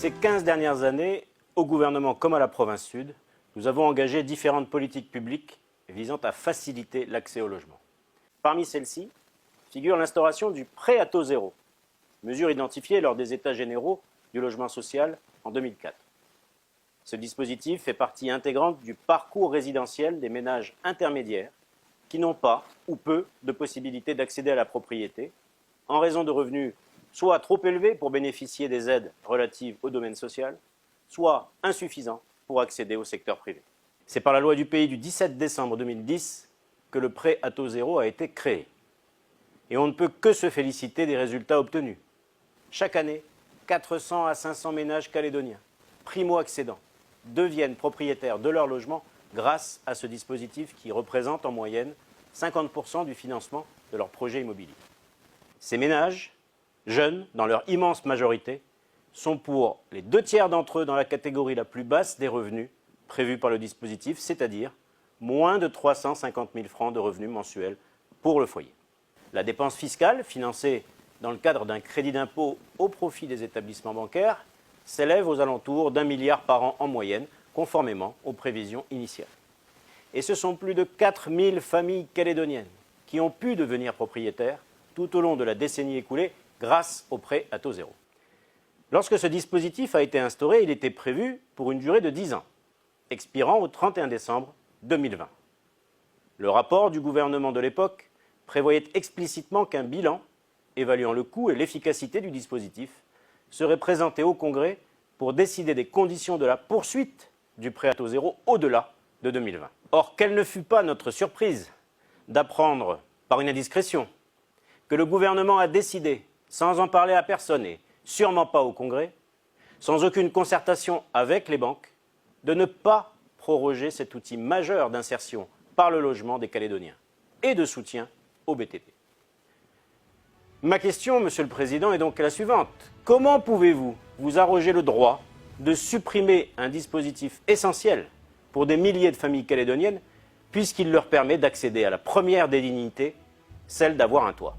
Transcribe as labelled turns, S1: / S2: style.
S1: Ces 15 dernières années, au gouvernement comme à la province sud, nous avons engagé différentes politiques publiques visant à faciliter l'accès au logement. Parmi celles-ci figure l'instauration du prêt à taux zéro, mesure identifiée lors des États généraux du logement social en 2004. Ce dispositif fait partie intégrante du parcours résidentiel des ménages intermédiaires qui n'ont pas ou peu de possibilités d'accéder à la propriété en raison de revenus soit trop élevés pour bénéficier des aides relatives au domaine social, soit insuffisants pour accéder au secteur privé. C'est par la loi du pays du 17 décembre 2010 que le prêt à taux zéro a été créé. Et on ne peut que se féliciter des résultats obtenus. Chaque année, 400 à 500 ménages calédoniens, primo-accédants, deviennent propriétaires de leur logement grâce à ce dispositif qui représente en moyenne 50% du financement de leur projet immobilier. Ces ménages, jeunes dans leur immense majorité, sont pour les 2/3 d'entre eux dans la catégorie la plus basse des revenus prévus par le dispositif, c'est-à-dire moins de 350 000 francs de revenus mensuels pour le foyer. La dépense fiscale, financée dans le cadre d'un crédit d'impôt au profit des établissements bancaires, s'élève aux alentours d'1 milliard par an en moyenne, conformément aux prévisions initiales. Et ce sont plus de 4 000 familles calédoniennes qui ont pu devenir propriétaires tout au long de la décennie écoulée grâce au prêt à taux zéro. Lorsque ce dispositif a été instauré, il était prévu pour une durée de 10 ans, expirant au 31 décembre 2020. Le rapport du gouvernement de l'époque prévoyait explicitement qu'un bilan évaluant le coût et l'efficacité du dispositif serait présenté au Congrès pour décider des conditions de la poursuite du prêt à taux zéro au-delà de 2020. Or, quelle ne fut pas notre surprise d'apprendre par une indiscrétion que le gouvernement a décidé, sans en parler à personne et sûrement pas au Congrès, sans aucune concertation avec les banques, de ne pas proroger cet outil majeur d'insertion par le logement des Calédoniens et de soutien au BTP. Ma question, Monsieur le Président, est donc la suivante. Comment pouvez-vous vous arroger le droit de supprimer un dispositif essentiel pour des milliers de familles calédoniennes, puisqu'il leur permet d'accéder à la première des dignités, celle d'avoir un toit ?